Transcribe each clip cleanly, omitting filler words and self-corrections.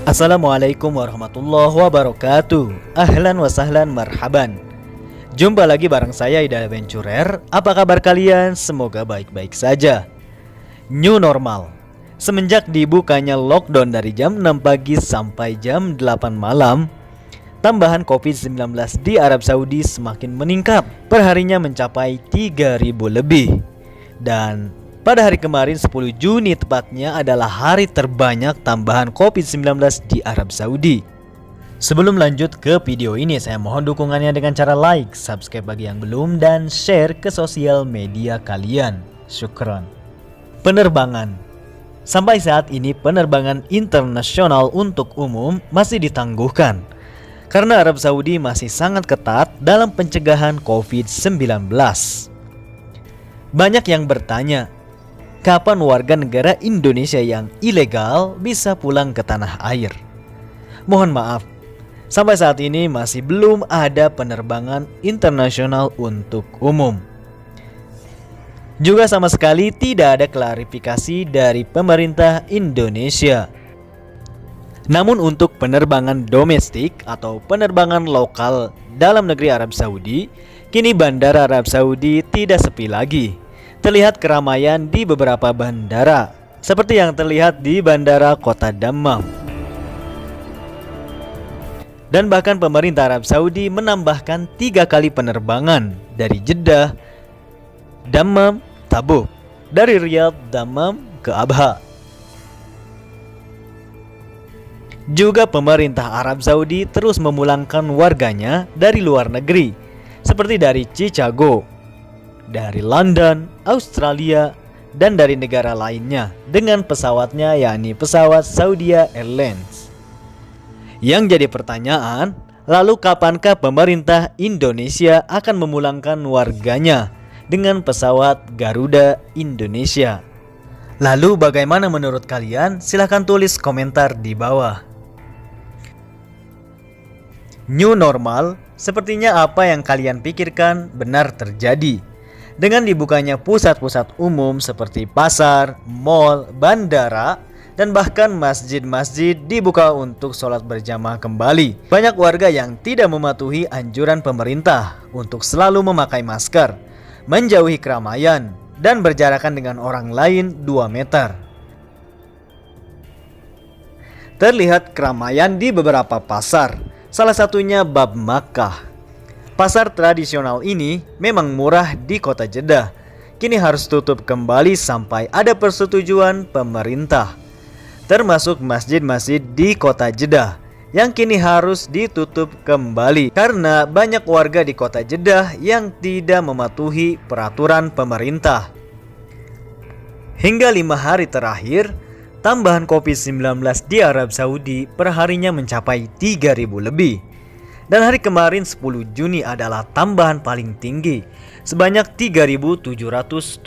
Assalamualaikum warahmatullahi wabarakatuh. Ahlan wa sahlan marhaban. Jumpa lagi bareng saya Ida Adventurer. Apa kabar kalian? Semoga baik-baik saja. New normal. Semenjak dibukanya lockdown dari jam 6 pagi sampai jam 8 malam, tambahan COVID-19 di Arab Saudi semakin meningkat. Perharinya mencapai 3.000 lebih. Dan pada hari kemarin 10 Juni tepatnya adalah hari terbanyak tambahan COVID-19 di Arab Saudi. Sebelum lanjut ke video ini, saya mohon dukungannya dengan cara like, subscribe bagi yang belum, dan share ke sosial media kalian. Syukron. Penerbangan. Sampai saat ini penerbangan internasional untuk umum masih ditangguhkan karena Arab Saudi masih sangat ketat dalam pencegahan COVID-19. Banyak yang bertanya, kapan warga negara Indonesia yang ilegal bisa pulang ke tanah air? Mohon maaf, sampai saat ini masih belum ada penerbangan internasional untuk umum. Juga sama sekali tidak ada klarifikasi dari pemerintah Indonesia. Namun untuk penerbangan domestik atau penerbangan lokal dalam negeri Arab Saudi, kini bandara Arab Saudi tidak sepi lagi. Terlihat keramaian di beberapa bandara, seperti yang terlihat di bandara kota Dammam. Dan bahkan pemerintah Arab Saudi menambahkan 3 kali penerbangan dari Jeddah, Dammam, Tabuk, dari Riyadh, Dammam ke Abha. Juga pemerintah Arab Saudi terus memulangkan warganya dari luar negeri, seperti dari Chicago, dari London, Australia, dan dari negara lainnya dengan pesawatnya, yakni pesawat Saudi Airlines. Yang jadi pertanyaan, lalu kapankah pemerintah Indonesia akan memulangkan warganya dengan pesawat Garuda Indonesia? Lalu bagaimana menurut kalian? Silahkan tulis komentar di bawah. New normal, sepertinya apa yang kalian pikirkan benar terjadi. Dengan dibukanya pusat-pusat umum seperti pasar, mal, bandara, dan bahkan masjid-masjid dibuka untuk sholat berjamaah kembali. Banyak warga yang tidak mematuhi anjuran pemerintah untuk selalu memakai masker, menjauhi keramaian, dan berjarakan dengan orang lain 2 meter. Terlihat keramaian di beberapa pasar, salah satunya Bab Makkah. Pasar tradisional ini memang murah di kota Jeddah, kini harus tutup kembali sampai ada persetujuan pemerintah. Termasuk masjid-masjid di kota Jeddah yang kini harus ditutup kembali karena banyak warga di kota Jeddah yang tidak mematuhi peraturan pemerintah. Hingga 5 hari terakhir, tambahan COVID-19 di Arab Saudi perharinya mencapai 3.000 lebih. Dan hari kemarin 10 Juni adalah tambahan paling tinggi, sebanyak 3.717.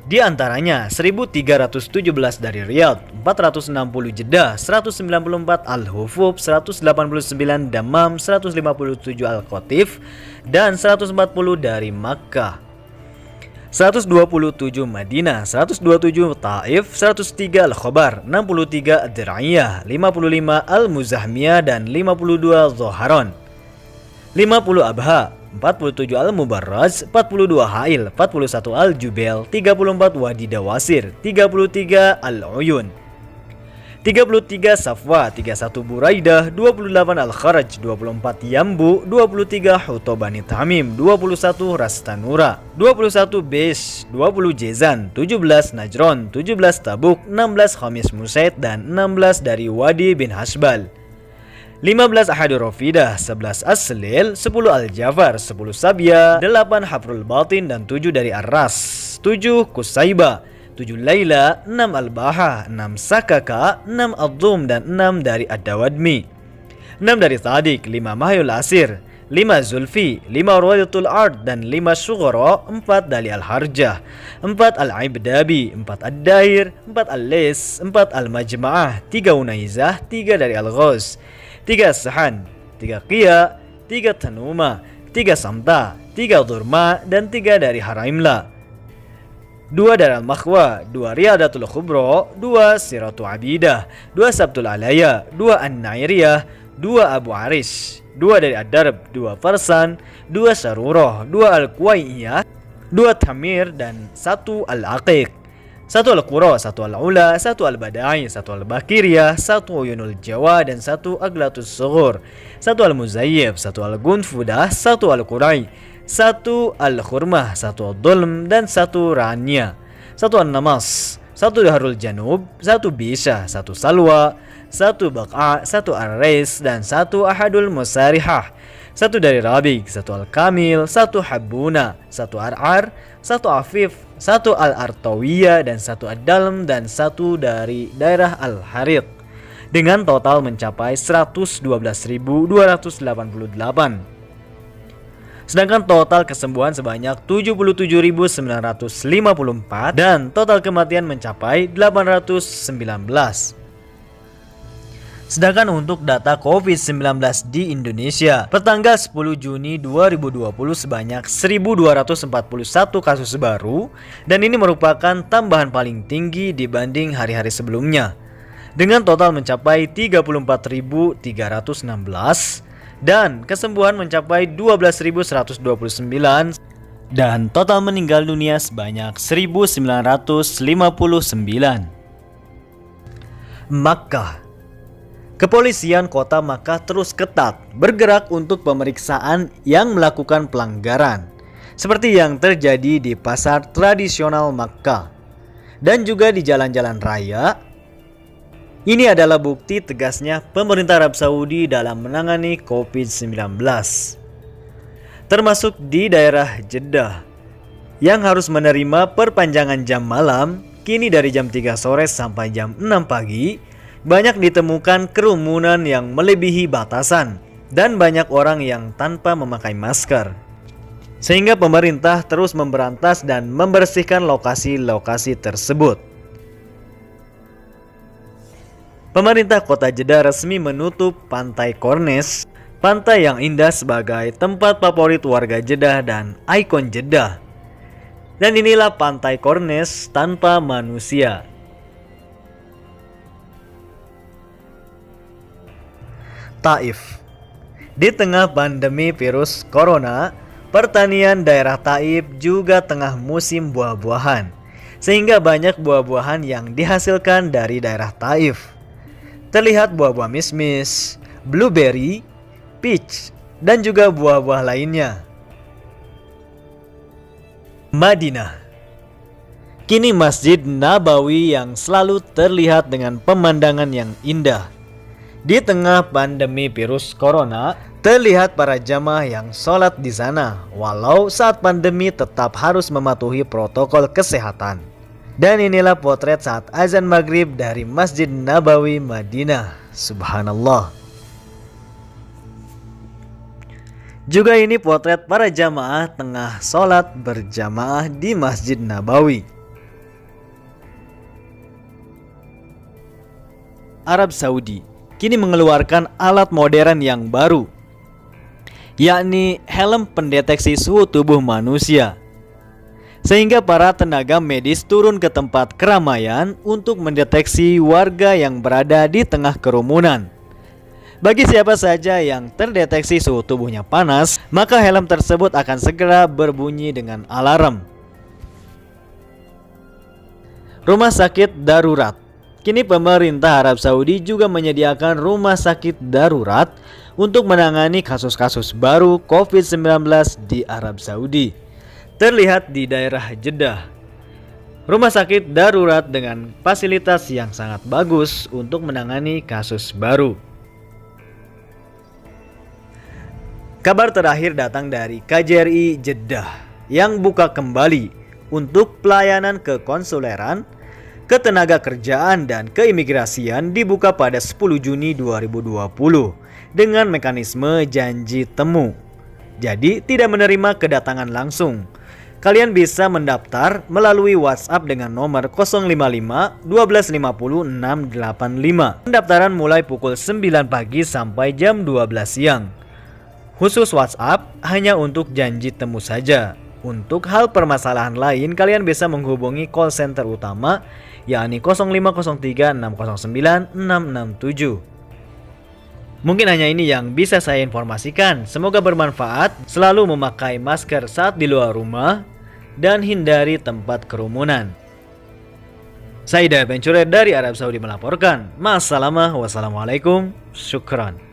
Di antaranya 1.317 dari Riyadh, 460 Jeddah, 194 Al-Hufub, 189 Dammam, 157 Al-Qatif, dan 140 dari Makkah. 127 Madinah, 127 Taif, 103 Al-Khobar, 63 Ad-Dir'iyah, 55 Al-Muzahmiyah, dan 52 Zoharon. 50 Abha, 47 Al-Mubarraz, 42 Hail, 41 Al-Jubel, 34 Wadi Dawasir, 33 Al-Uyun, 33 Safwa, 31 Buraidah, 28 Al-Kharaj, 24 Yambu, 23 Hutobani Tamim, 21 Rastanura, 21 Besh, 20 Jezan, 17 Najron, 17 Tabuk, 16 Khamis Musaid, dan 16 dari Wadi bin Hashbal. 15 Ahadu Rafidah, 11 As-Selil, 10 Al-Jafar, 10 Sabia, 8 Hafrul Batin, dan 7 dari Ar-Ras, 7 Kusaiba, 7 Laila, 6 Al-Baha, 6 Sakaka, 6 Ad-Dum, dan 6 dari Ad-Dawadmi, 6 dari Sadiq, 5 Mahyul Asir, 5 Zulfi, 5 Ruwaidatul Ard, dan 5 Syughara, 4 dari Al-Harjah, 4 Al-Ibdabi, 4 Ad-Dair, 4 Al-Lis, 4 Al-Majma'ah, 3 Unaizah, 3 dari Al-Ghaz, 3 Sahan, 3 Qiyah, 3 Tanuma, 3 Samta, 3 Durma, dan 3 dari Haraimla. 2 Darul Makhwa, 2 Riyadatul Khubro, 2 Siratu Abidah, 2 Sabtul Alaya, 2 An-Nairiyah, 2 Abu Arish, 2 dari Ad-Darb, 2 Farsan, 2 Saruroh, 2 Al-Kuwaiyah, 2 Tamir, dan 1 Al-Aqiq, 1 Al-Qura, 1 Al-Ula, 1 Al-Badai, 1 Al-Bakiriyah, 1 Uyunul Jawa, dan 1 Aglatus Sughur, 1 Al-Muzayyib, 1 Al-Gunfudah, 1 Al-Qurai, 1 Al-Khurmah, 1 Al-Dhulm, dan 1 Rania, 1 An-Namas, 1 Daharul Janub, 1 Bisha, 1 Salwa, 1 Baq'a, 1 Ar-Rais, dan 1 Ahadul Musarihah, 1 dari Rabiq, 1 Al-Kamil, 1 Habbuna, 1 Ar-Ar, 1 Afif, 1 Al-Artawiyah, dan 1 Ad-Dalm, dan 1 dari daerah Al-Hariq, dengan total mencapai 112.288. Sedangkan total kesembuhan sebanyak 77.954 dan total kematian mencapai 819. Sedangkan untuk data COVID-19 di Indonesia, pertanggal 10 Juni 2020 sebanyak 1.241 kasus baru, dan ini merupakan tambahan paling tinggi dibanding hari-hari sebelumnya, dengan total mencapai 34.316, dan kesembuhan mencapai 12.129, dan total meninggal dunia sebanyak 1.959. Makkah. Kepolisian kota Makkah terus ketat bergerak untuk pemeriksaan yang melakukan pelanggaran, seperti yang terjadi di pasar tradisional Makkah dan juga di jalan-jalan raya. Ini adalah bukti tegasnya pemerintah Arab Saudi dalam menangani COVID-19, termasuk di daerah Jeddah yang harus menerima perpanjangan jam malam. Kini dari jam 3 sore sampai jam 6 pagi banyak ditemukan kerumunan yang melebihi batasan dan banyak orang yang tanpa memakai masker, sehingga pemerintah terus memberantas dan membersihkan lokasi-lokasi tersebut. Pemerintah kota Jeddah resmi menutup Pantai Kornes, pantai yang indah sebagai tempat favorit warga Jeddah dan ikon Jeddah. Dan inilah Pantai Kornes tanpa manusia. Taif. Di tengah pandemi virus corona, pertanian daerah Taif juga tengah musim buah-buahan, sehingga banyak buah-buahan yang dihasilkan dari daerah Taif. Terlihat buah-buah mismis, blueberry, peach, dan juga buah-buah lainnya. Madinah. Kini Masjid Nabawi yang selalu terlihat dengan pemandangan yang indah. Di tengah pandemi virus corona, terlihat para jamaah yang sholat di sana, walau saat pandemi tetap harus mematuhi protokol kesehatan. Dan inilah potret saat azan maghrib dari Masjid Nabawi Madinah. Subhanallah. Juga ini potret para jamaah tengah sholat berjamaah di Masjid Nabawi. Arab Saudi kini mengeluarkan alat modern yang baru, yakni helm pendeteksi suhu tubuh manusia, sehingga para tenaga medis turun ke tempat keramaian untuk mendeteksi warga yang berada di tengah kerumunan. Bagi siapa saja yang terdeteksi suhu tubuhnya panas, maka helm tersebut akan segera berbunyi dengan alarm. Rumah sakit darurat. Kini pemerintah Arab Saudi juga menyediakan rumah sakit darurat untuk menangani kasus-kasus baru COVID-19 di Arab Saudi. Terlihat di daerah Jeddah, rumah sakit darurat dengan fasilitas yang sangat bagus untuk menangani kasus baru. Kabar terakhir datang dari KJRI Jeddah yang buka kembali untuk pelayanan kekonsuleran, ketenaga kerjaan, dan keimigrasian dibuka pada 10 Juni 2020 dengan mekanisme janji temu. Jadi tidak menerima kedatangan langsung. Kalian bisa mendaftar melalui WhatsApp dengan nomor 055 1250 685. Pendaftaran mulai pukul 9 pagi sampai jam 12 siang. Khusus WhatsApp hanya untuk janji temu saja. Untuk hal permasalahan lain, kalian bisa menghubungi call center utama, yakni 0503 609 667. Mungkin hanya ini yang bisa saya informasikan. Semoga bermanfaat. Selalu memakai masker saat di luar rumah dan hindari tempat kerumunan. Saya Hidayat Bencuret dari Arab Saudi melaporkan. Wassalamualaikum. Syukran.